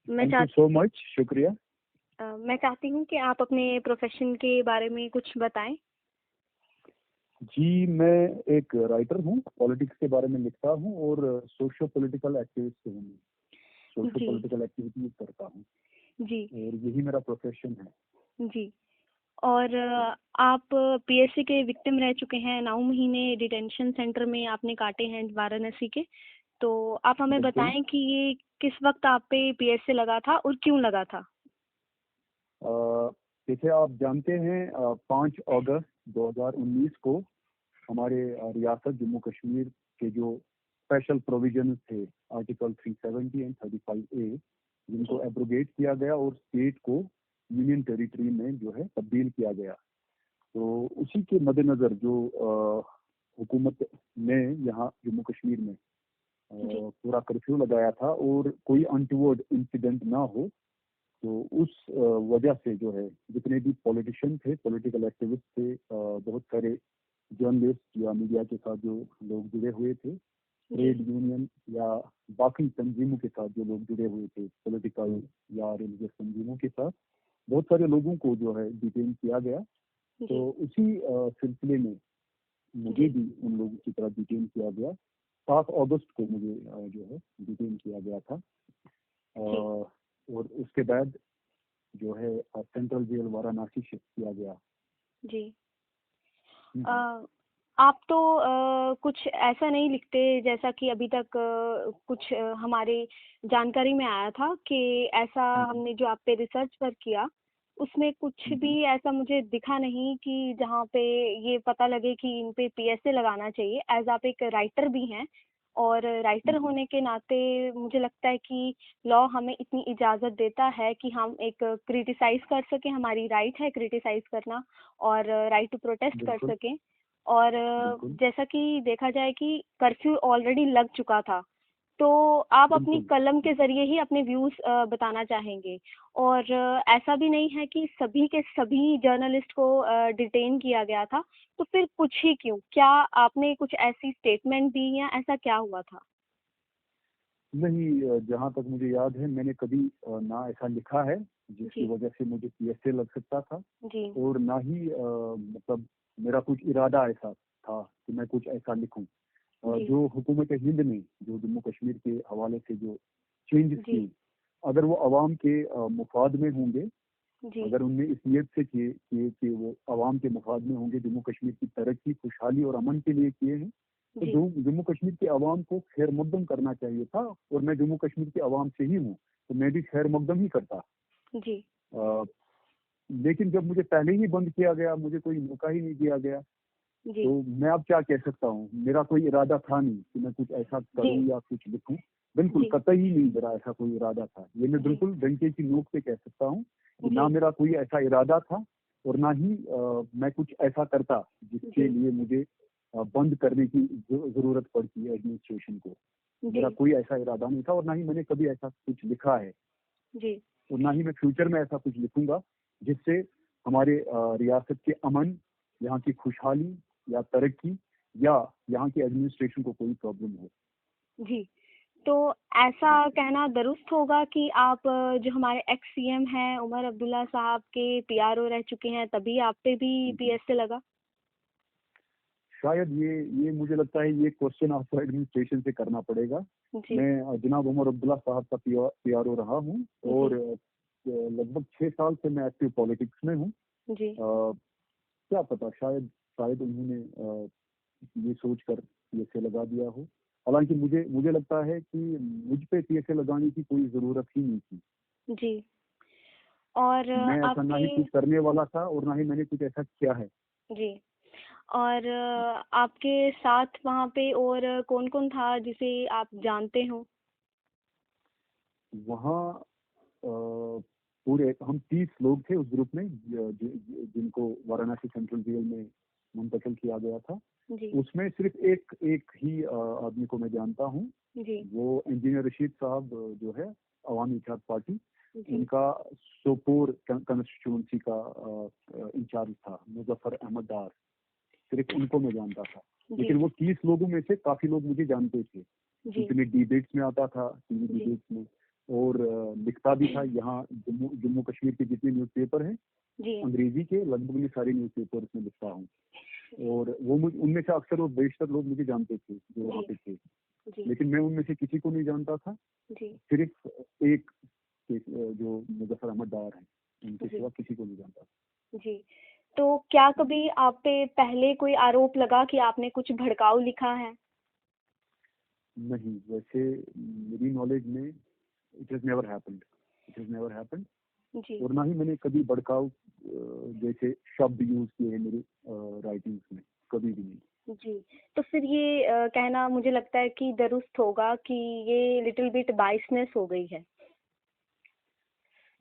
मैं thank you so much, शुक्रिया। मैं चाहती हूँ कि आप अपने प्रोफेशन के बारे में कुछ बताएं। जी, मैं एक राइटर हूँ, पॉलिटिक्स के बारे में लिखता हूँ और सोशो पॉलिटिकल एक्टिविस्ट हूँ। सोशो जी पॉलिटिकल एक्टिविटीज करता हूँ जी और यही मेरा प्रोफेशन है। जी। और आप पीएससी के विक्टिम रह चुके हैं, 9 महीने डिटेंशन सेंटर में आपने काटे हैं वाराणसी के। तो आप हमें बिल्कुल। बताएं कि ये किस वक्त आप पे पीएससी लगा था और क्यों लगा था। जैसे आप जानते हैं, 5 अगस्त 2019 को हमारे रियासत जम्मू कश्मीर के जो स्पेशल प्रोविजन थे, आर्टिकल 370 एंड 35A, जिनको जी एब्रोगेट किया गया और स्टेट को यूनियन टेरिटरी में जो है तब्दील किया गया। तो उसी के मद्देनजर जो हुकूमत ने यहाँ जम्मू कश्मीर में जी पूरा कर्फ्यू लगाया था और कोई अनटूवर्ड इंसिडेंट ना हो, तो उस वजह से जो है जितने भी पॉलिटिशियन थे, पॉलिटिकल एक्टिविस्ट थे, बहुत सारे जर्नलिस्ट या मीडिया के साथ जो लोग जुड़े हुए थे, जी ट्रेड यूनियन या बाकी तंजीमों के साथ जो लोग जुड़े हुए थे, पॉलिटिकल या रिलीजियस तंजीमों के साथ, बहुत सारे लोगों को जो है डिटेन किया गया। जी तो उसी सिलसिले में मुझे जी भी उन लोगों की तरह डिटेन किया गया। 7 अगस्त को मुझे जो है डिटेन किया गया था। जी और उसके बाद जो है सेंट्रल जेल वाराणसी शिफ्ट किया गया। जी। हम्म, अ, आप तो कुछ ऐसा नहीं लिखते जैसा कि अभी तक कुछ हमारे जानकारी में आया था कि ऐसा हम्म, हमने जो आप पे रिसर्च पर किया उसमें कुछ भी हम्म, ऐसा मुझे दिखा नहीं कि जहाँ पे ये पता लगे कि इन पे पीएसए लगाना चाहिए। एज आप एक राइटर भी हैं और राइटर हम्म, होने के नाते मुझे लगता है कि लॉ हमें इतनी इजाज़त देता है कि हम एक क्रिटिसाइज कर सकें, हमारी राइट है क्रिटिसाइज करना और राइट टू प्रोटेस्ट कर बिल्कुल, सकें। और बिल्कुल, जैसा कि देखा जाए कि कर्फ्यू ऑलरेडी लग चुका था, तो आप अपनी बिल्कुल। कलम के ज़रिए ही अपने व्यूज़ बताना चाहेंगे। और ऐसा भी नहीं है कि सभी के सभी जर्नलिस्ट को डिटेन किया गया था, तो फिर कुछ ही क्यों? क्या आपने कुछ ऐसी स्टेटमेंट दी या ऐसा क्या हुआ था? नहीं, जहाँ तक मुझे याद है मैंने कभी ना ऐसा लिखा है जिसकी जी वजह से मुझे पीएसए लग सकता था, जी और ना ही मतलब मेरा कुछ इरादा ऐसा था कि मैं कुछ ऐसा लिखूं। जी जो हुकूमत हिंद ने जो जम्मू कश्मीर के हवाले से जो चेंजेस जी किए, अगर वो अवाम के मुफाद में होंगे, जी अगर उनने इस नियत से किए कि वो अवाम के मुफाद में होंगे, जम्मू कश्मीर की तरक्की, खुशहाली और अमन के लिए किए हैं, तो जी जो जम्मू कश्मीर के अवाम को खैर मकदम करना चाहिए था। और मैं जम्मू कश्मीर के अवाम से ही हूँ, तो मैं भी खैर मकदम ही करता। जी अ, लेकिन जब मुझे पहले ही बंद किया गया, मुझे कोई मौका ही नहीं दिया गया, जी तो मैं अब क्या कह सकता हूँ। मेरा कोई इरादा था नहीं कि मैं कुछ ऐसा जी करूँ या कुछ लिखूं। बिल्कुल जी कतई ही नहीं मेरा ऐसा कोई इरादा था। ये मैं जी बिल्कुल डंके की नोक पे कह सकता हूँ कि ना जी मेरा कोई ऐसा इरादा था और ना ही मैं कुछ ऐसा करता जिसके जी लिए मुझे बंद करने की जरूरत पड़ती है एडमिनिस्ट्रेशन को। जी मेरा कोई ऐसा इरादा नहीं था और ना ही मैंने कभी ऐसा कुछ लिखा है, जी और ना ही मैं फ्यूचर में ऐसा कुछ लिखूंगा जिससे हमारे रियासत के अमन, यहाँ की खुशहाली या तरक्की या यहाँ की एडमिनिस्ट्रेशन को कोई प्रॉब्लम हो। जी। तो ऐसा कहना दुरुस्त होगा कि आप जो हमारे एक्स सीएम हैं उमर अब्दुल्ला साहब के पीआरओ रह चुके हैं, तभी आप पे भी जी। पीएसए लगा? शायद ये मुझे लगता है ये क्वेश्चन आपको एडमिनिस्ट्रेशन से करना पड़ेगा। जी मैं जनाब उमर अब्दुल्ला साहब का पीआरओ रहा हूँ और जी लगभग 6 साल से मैं एक्टिव पॉलिटिक्स में हूँ। जी क्या पता, शायद शायद उन्होंने ये सोच कर पीएसए लगा दिया हो। हालांकि मुझे मुझे लगता है कि मुझ पे पीएसए लगाने की कोई जरूरत ही नहीं थी। जी। और मैं ऐसा ना आपके ही कुछ करने वाला था और ना ही मैंने कुछ ऐसा किया है। जी। और आपके साथ वहाँ पे और कौन कौन था जिसे आप जानते हो? वहाँ पूरे हम 30 लोग थे उस ग्रुप में, जिनको वाराणसी सेंट्रल जेल में मुंतकिल किया गया था। जी उसमें सिर्फ एक एक ही आदमी को मैं जानता हूँ। जी वो इंजीनियर रशीद साहब, जो है अवामी इत्तेहाद पार्टी, जी उनका सोपोर कंस्टिट्यूंसी का इंचार्ज था मुजफ्फर अहमद डार। सिर्फ उनको मैं जानता था। जी लेकिन वो 30 लोगों में से काफी लोग मुझे जानते थे, जी क्योंकि मैं डिबेट्स में आता था, टीवी जी डिबेट्स में। और लिखता भी था। यहाँ जम्मू जम्मू कश्मीर के जितने न्यूज़पेपर हैं जी अंग्रेजी के, लगभग मैं सारे न्यूज़पेपर में लिखता हूँ। और वो उनमें से अक्सर और बेशतर लोग मुझे जानते थे जो वहाँ पे थे, जी लेकिन मैं उनमें से किसी को नहीं जानता था। जी सिर्फ एक जो मुजफ्फर अहमद डार है, उनके जी सिवा किसी को नहीं जानता। जी। तो क्या कभी आप पे पहले कोई आरोप लगा कि आपने कुछ भड़काऊ लिखा है? नहीं, वैसे मेरी नॉलेज में it has never happened, it has never happened. जी और ना ही मैंने कभी भड़काऊ जैसे शब्द यूज किए हैं मेरी राइटिंग्स में, कभी भी नहीं। जी। तो फिर ये कहना मुझे लगता है कि दुरुस्त होगा कि ये लिटिल बिट बाइसनेस हो गई है।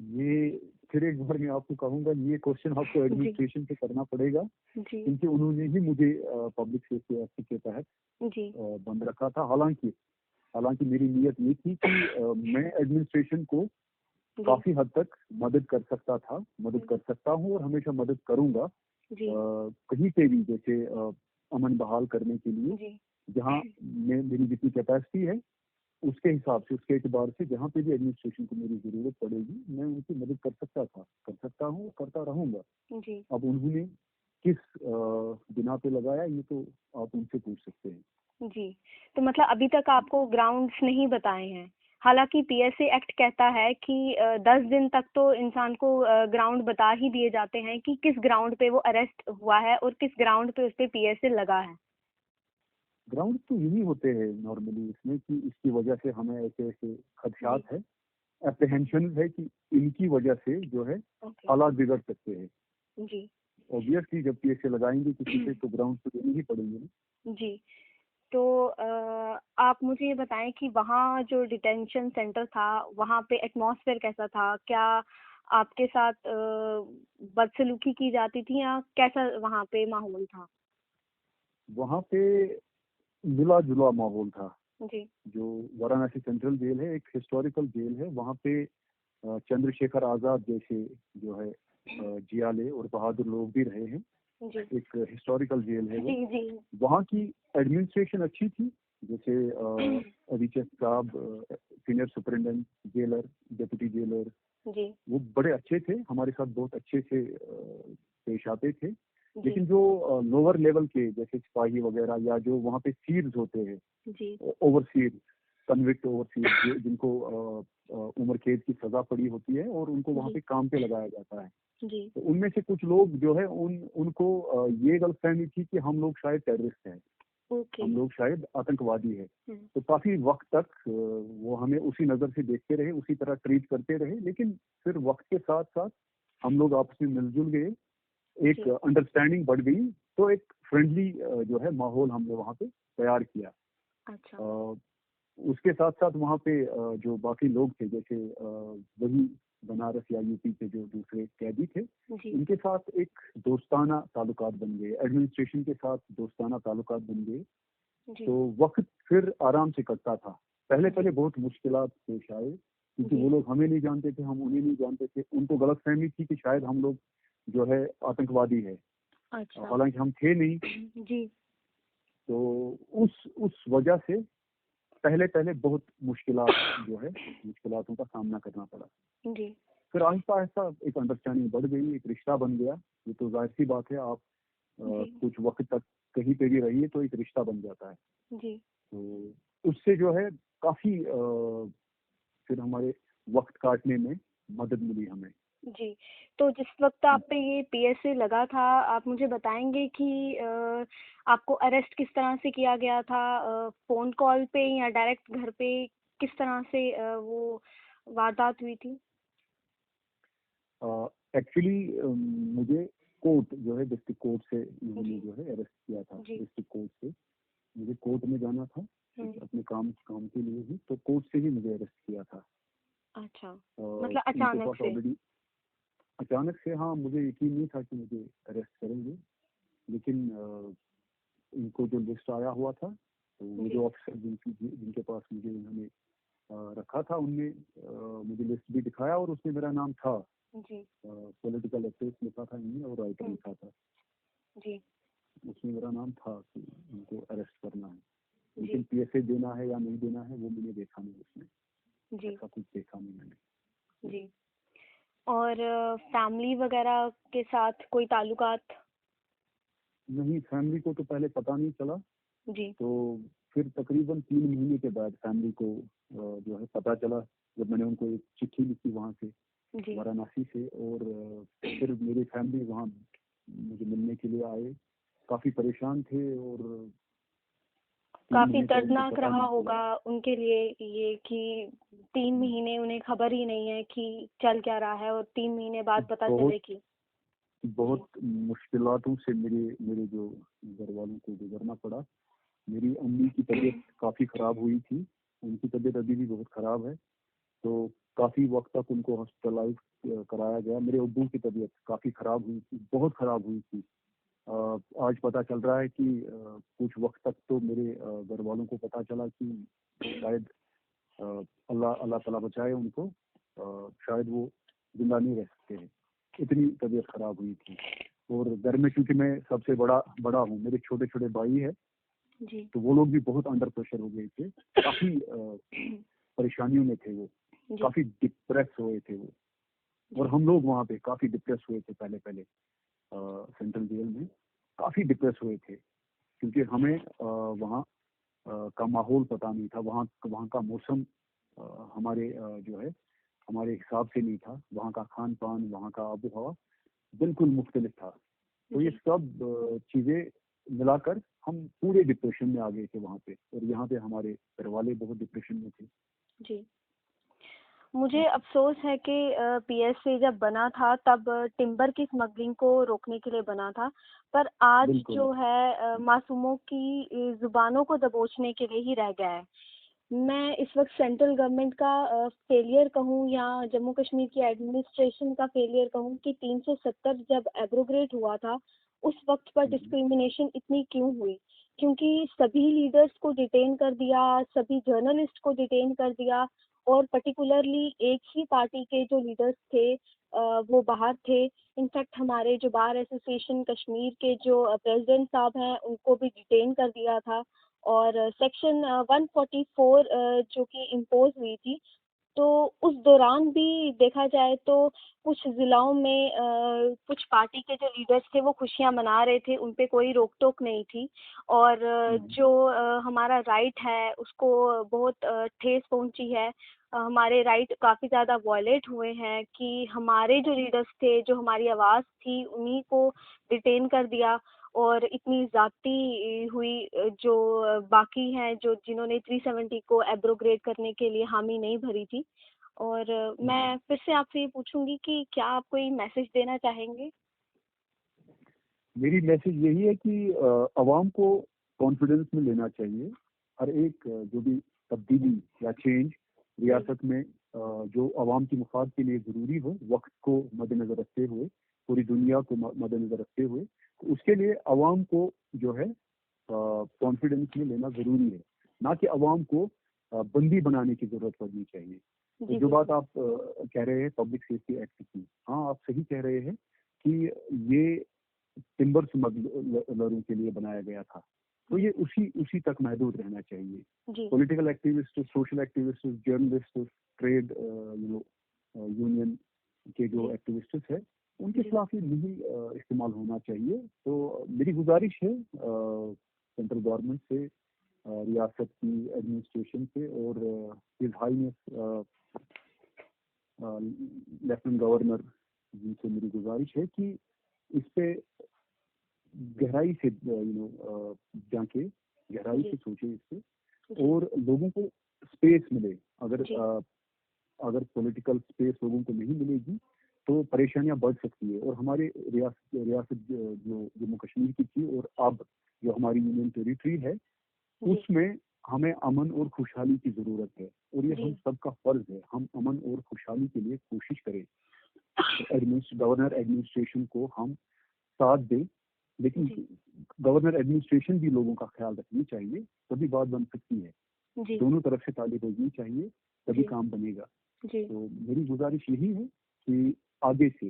ये फिर एक बार मैं आपको कहूंगा, ये क्वेश्चन आपको जी एडमिनिस्ट्रेशन से करना पड़ेगा, जी क्योंकि उन्होंने ही मुझे पब्लिक सेफ्टी एक्ट के तहत जी बंद रखा था। हालांकि हालांकि मेरी नीयत ये थी कि मैं एडमिनिस्ट्रेशन को जी काफी हद तक मदद कर सकता था, मदद कर सकता हूँ और हमेशा मदद करूंगा। जी कहीं पे भी जैसे अमन बहाल करने के लिए, जी जहाँ मेरी जितनी कैपेसिटी है उसके हिसाब से, उसके एतबार से जहाँ पे भी एडमिनिस्ट्रेशन को मेरी जरूरत पड़ेगी मैं उनकी मदद कर सकता था, कर सकता हूँ, करता रहूंगा। जी अब उन्होंने किस बिना पे लगाया ये तो आप उनसे पूछ सकते हैं। जी। तो मतलब अभी तक आपको ग्राउंड्स नहीं बताए हैं। हालांकि पीएसए एक्ट कहता है कि 10 दिन तक तो इंसान को ग्राउंड बता ही दिए जाते हैं कि किस ग्राउंड पे वो अरेस्ट हुआ है और किस ग्राउंड पे उस पे पीएसए लगा है। ग्राउंड तो यही होते हैं नॉर्मली इसमें कि इसकी वजह से हमें ऐसे ऐसे जी खदशात है, अप्रहेंशन है कि इनकी वजह से जो है ओके हालात बिगड़ सकते हैं। जी ऑब्वियसली जब पीएसए लगाएंगे किसी पे तो ग्राउंड तो देने ही पड़ेंगे ना। जी। तो आप मुझे ये बताएं कि वहाँ जो डिटेंशन सेंटर था वहाँ पे एटमॉस्फेयर कैसा था? क्या आपके साथ बदसलूकी की जाती थी या कैसा वहाँ पे माहौल था? वहाँ पे मिला जुला माहौल था। जी जो वाराणसी सेंट्रल जेल है एक हिस्टोरिकल जेल है, वहाँ पे चंद्रशेखर आजाद जैसे जो है जियाले और बहादुर लोग भी रहे हैं। जी एक हिस्टोरिकल जेल है वो। जी जी वहाँ की एडमिनिस्ट्रेशन अच्छी थी, जैसे अभिषेक साहब senior superintendent jailer, deputy jailer, जी वो बड़े अच्छे थे, हमारे साथ बहुत अच्छे से पेश आते थे। जी लेकिन जो लोअर लेवल के जैसे सिपाही वगैरह या जो वहाँ पे सीर्स होते हैं, जी ओवरसीर, कन्विक्ट ओवरसीर, जिनको उम्र कैद की सजा पड़ी होती है और उनको वहाँ जी पे काम पे लगाया जाता है, जी तो उनमें से कुछ लोग जो है उनको ये गलतफहमी थी कि हम लोग शायद टेररिस्ट हैं, ओके हम लोग शायद आतंकवादी है। हम्म, तो काफी वक्त तक वो हमें उसी नजर से देखते रहे, उसी तरह ट्रीट करते रहे। लेकिन फिर वक्त के साथ साथ हम लोग आपस में मिलजुल गए, एक जी अंडरस्टैंडिंग बढ़ गई, तो एक फ्रेंडली जो है माहौल हमने वहाँ पे तैयार किया। अच्छा अ, उसके साथ साथ वहाँ पे जो बाकी लोग थे, जैसे वही बनारस या यूपी के जो दूसरे कैदी थे, जी उनके साथ एक दोस्ताना ताल्लुकात बन गए, एडमिनिस्ट्रेशन के साथ दोस्ताना ताल्लुकात बन गए। जी तो वक्त फिर आराम से कटता था। पहले जी पहले बहुत मुश्किलात पेश आए, क्योंकि जी वो लोग हमें नहीं जानते थे, हम उन्हें नहीं जानते थे। उनको गलतफहमी थी कि शायद हम लोग जो है आतंकवादी है, अच्छा हालांकि हम थे नहीं। जी तो उस वजह से पहले पहले बहुत मुश्किलात जो है, मुश्किलातों का सामना करना पड़ा। जी फिर आहिस्ता आहिस्ता एक अंडरस्टैंडिंग बढ़ गई, एक रिश्ता बन गया। ये तो जाहिर सी बात है, आप जी कुछ वक्त तक कहीं पे भी रहिए तो एक रिश्ता बन जाता है। जी तो उससे जो है काफी फिर हमारे वक्त काटने में मदद मिली हमें। जी। तो जिस वक्त आप पे ये पीएसए लगा था, आप मुझे बताएंगे कि आपको अरेस्ट किस तरह से किया गया था? फोन कॉल पे या डायरेक्ट घर पे? किस तरह से वो वारदात हुई थी? एक्चुअली मुझे कोर्ट जो है, डिस्ट्रिक्ट कोर्ट से इन्होंने जी जो है अरेस्ट किया था। जी डिस्ट्रिक्ट कोर्ट से मुझे कोर्ट में जाना था, हम्म अपने काम काम के लिए ही, तो कोर्ट से ही मुझे अरेस्ट किया था। अच्छा मतलब उनके अचानक पास से? ऑलरेडी अचानक से, हाँ, मुझे यकीन नहीं था कि मुझे अरेस्ट करेंगे। लेकिन इनको जो लिस्ट आया हुआ था, तो वो जी जो ऑफिसर जिनके पास मुझे उन्होंने रखा था, उनने मुझे लिस्ट भी दिखाया और उसमें मेरा नाम था। जी पॉलिटिकल एक्टिविस्ट लिखा था इनमें और राइटर हम्म, लिखा था, जी उसमें मेरा नाम था कि उनको अरेस्ट करना है। लेकिन जी पीएसए देना है या नहीं देना है वो मैंने देखा नहीं, उसमें जी ऐसा कुछ देखा नहीं मैंने। और फैमिली वगैरह के साथ कोई ताल्लुकात? नहीं, फैमिली को तो पहले पता नहीं चला, जी, तो फिर तकरीबन 3 महीने के बाद फैमिली को जो है पता चला, जब मैंने उनको एक चिट्ठी लिखी वहाँ से, जी। वाराणसी से। और फिर मेरी फैमिली वहाँ मुझे मिलने के लिए आए, काफ़ी परेशान थे। और 3 काफ़ी महीने तक उनको दर्दनाक पता रहा नहीं चला। होगा उनके लिए ये कि 3 महीने उन्हें खबर ही नहीं है कि चल क्या रहा है और 3 महीने बाद पता बहुत चले कि। जी, बहुत मुश्किलातों से मेरे मेरे जो घर वालों को गुजरना पड़ा। मेरी अम्मी की तबीयत काफ़ी ख़राब हुई थी, उनकी तबीयत अभी भी बहुत ख़राब है, तो काफ़ी वक्त तक उनको हॉस्पिटलाइज कराया गया। मेरे अब्बू की तबीयत काफ़ी ख़राब हुई थी, बहुत ख़राब हुई थी। आज पता चल रहा है कि कुछ वक्त तक तो मेरे घर वालों को पता चला कि शायद अ, अल्लाह अल्लाह ताला बचाए उनको, शायद वो जिंदा नहीं रह सकते हैं, इतनी तबीयत खराब हुई थी। और घर में क्योंकि मैं सबसे बड़ा बड़ा हूँ, मेरे छोटे छोटे भाई है, जी, तो वो लोग भी बहुत अंडर प्रेशर हो गए थे, काफी परेशानियों में थे वो, जी, काफी डिप्रेस हुए थे वो। और जी, हम लोग वहाँ पे काफी डिप्रेस हुए थे पहले पहले, सेंट्रल जेल में काफी डिप्रेस हुए थे, क्योंकि हमें वहाँ का माहौल पता नहीं था, वहाँ वहाँ का मौसम हमारे जो है हमारे हिसाब से नहीं था, वहाँ का खान पान, वहाँ का आबो हवा बिल्कुल मुख्तलिफ था। तो ये जी, सब चीज़ें मिलाकर हम पूरे डिप्रेशन में आ गए थे वहाँ पे। और यहाँ पे हमारे घर वाले बहुत डिप्रेशन में थे। जी। मुझे अफ़सोस है कि पीएसए जब बना था तब टिम्बर की स्मगलिंग को रोकने के लिए बना था। पर आज बिल्कुल। जो है मासूमों की ज़ुबानों को दबोचने के लिए ही रह गया है। मैं इस वक़्त सेंट्रल गवर्नमेंट का फेलियर कहूँ या जम्मू कश्मीर की एडमिनिस्ट्रेशन का फेलियर कहूँ कि 370 जब एब्रोगेट हुआ था, उस वक़्त पर हम्म, डिस्क्रिमिनेशन इतनी क्यों हुई? क्योंकि सभी लीडर्स को डिटेन कर दिया, सभी जर्नलिस्ट को डिटेन कर दिया और पर्टिकुलरली एक ही पार्टी के जो लीडर्स थे वो बाहर थे। इनफैक्ट हमारे जो बार एसोसिएशन कश्मीर के जो प्रेज़िडेंट साहब हैं, उनको भी डिटेन कर दिया था। और सेक्शन 144 जो कि इम्पोज़ हुई थी, तो उस दौरान भी देखा जाए तो कुछ ज़िलों में कुछ पार्टी के जो लीडर्स थे वो खुशियाँ मना रहे थे, उन पे कोई रोक-टोक नहीं थी। और हम्म, जो हमारा राइट है उसको बहुत ठेस पहुँची है। हमारे राइट काफ़ी ज़्यादा वॉयलेट हुए हैं कि हमारे जो लीडर्स थे, जो हमारी आवाज़ थी, उन्हीं को डिटेन कर दिया। और इतनी ज़्यादती हुई जो बाकी हैं जो जिन्होंने 370 को एब्रोगेट करने के लिए हामी नहीं भरी थी। और हम्म। मैं फिर से आपसे ये पूछूँगी कि क्या आप कोई मैसेज देना चाहेंगे? मेरी मैसेज यही है कि अवाम को कॉन्फिडेंस में लेना चाहिए। हर एक जो भी तब्दीली या चेंज जी, रियासत में जो अवाम की मुफाद के लिए ज़रूरी हो, वक्त को मद्देनज़र रखते हुए, पूरी दुनिया को मद्देनज़र रखते हुए, तो उसके लिए अवाम को जो है कॉन्फिडेंस में लेना ज़रूरी है, ना कि अवाम को बंदी बनाने की ज़रूरत पड़नी चाहिए। तो जी, जो बात बिल्कुल। आप कह रहे हैं पब्लिक सेफ्टी एक्ट की, हाँ आप सही कह रहे हैं कि ये टिम्बर स्मगलरों के लिए बनाया गया था, तो जी, ये उसी उसी तक महदूद रहना चाहिए। जी, political activist, social activist, journalist, trade union के जो जी, एक्टिविस्ट है, उनके जी, खिलाफ ये नहीं इस्तेमाल होना चाहिए। तो मेरी गुजारिश है सेंट्रल गवर्नमेंट से, रियासत की एडमिनिस्ट्रेशन से, और हिज हाईनेस लेफ्टिनेंट गवर्नर जी से मेरी गुजारिश है कि इस पे गहराई से जाके गहराई जी, से सोचे इस पे, जी, और लोगों को स्पेस मिले। अगर जी, अगर पॉलिटिकल स्पेस लोगों को नहीं मिलेगी, तो परेशानियां बढ़ सकती है। और हमारे रियासत रियासत जो जम्मू कश्मीर की थी, और अब जो हमारी यूनियन टेरिटरी है, जी, उसमें हमें अमन और खुशहाली की जरूरत है। और ये हम जी, सबका फर्ज है, हम अमन और खुशहाली के लिए कोशिश करें। गवर्नर एडमिनिस्ट्रेशन को हम साथ दें, लेकिन जी, गवर्नर एडमिनिस्ट्रेशन भी लोगों का ख्याल रखनी चाहिए, तभी बात बन सकती है। जी, दोनों तरफ से ताली बजनी चाहिए, तभी जी, काम बनेगा। जी, तो मेरी गुजारिश यही है कि आगे से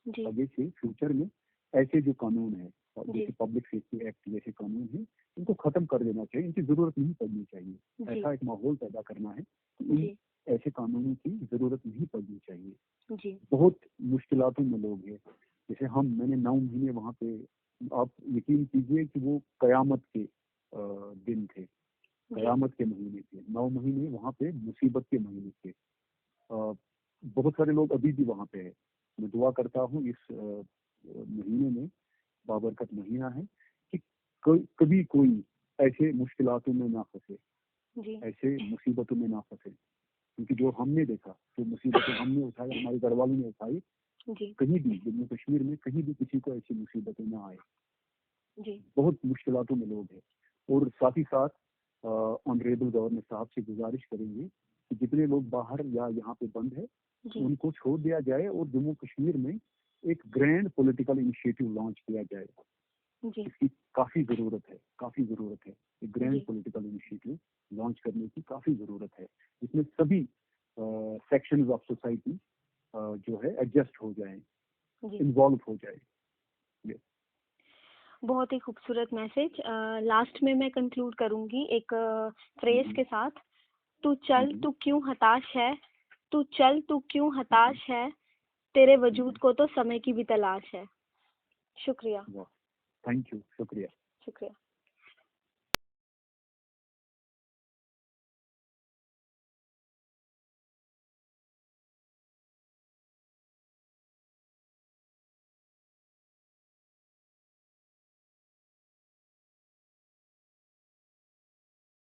जी, आगे से फ्यूचर में ऐसे जो कानून है, जैसे जी, पब्लिक सेफ्टी एक्ट जैसे कानून है, इनको खत्म कर देना चाहिए, इनकी जरूरत नहीं पड़नी चाहिए। जी, ऐसा एक माहौल पैदा करना है कि इन जी, ऐसे कानूनों की जरूरत नहीं पड़नी चाहिए। जी, बहुत मुश्किलातों में लोग हैं। जैसे मैंने 9 महीने वहाँ पे, आप यकीन कीजिए कि वो कयामत के दिन थे, कयामत के महीने थे। 9 महीने वहाँ पे मुसीबत के महीने थे। बहुत सारे लोग अभी भी वहाँ पे है। मैं दुआ करता हूँ इस महीने में, बाबरकत महीना है, कि कभी कोई ऐसे मुश्किलातों में ना फंसे, ऐसे मुसीबतों में ना फंसे। क्योंकि जो हमने देखा, जो मुसीबतें हमने उठाई, हमारे घर वालों ने उठाई, कहीं भी जम्मू कश्मीर में कहीं भी किसी को ऐसी मुसीबतें ना आए। बहुत मुश्किलातों में लोग हैं। और साथ ही साथ ऑनरेबल गवर्नर साहब से गुजारिश करेंगे कि जितने लोग बाहर या यहाँ पे बंद है उनको छोड़ दिया जाए और जम्मू कश्मीर में एक ग्रैंड पॉलिटिकल इनिशिएटिव लॉन्च किया जाए। इसकी काफी जरूरत है, काफी जरूरत है। एक ग्रैंड पॉलिटिकल इनिशिएटिव लॉन्च करने की काफी जरूरत है, जिसमें सभी सेक्शंस ऑफ सोसाइटी जो है एडजस्ट हो जाए, इन्वॉल्व हो जाए। बहुत ही खूबसूरत मैसेज। लास्ट में मैं कंक्लूड करूंगी एक फ्रेज के साथ, तू चल तू क्यों हताश है, तू चल तू क्यों हताश है, तेरे वजूद को तो समय की भी तलाश है। शुक्रिया। थैंक यू, शुक्रिया। शुक्रिया।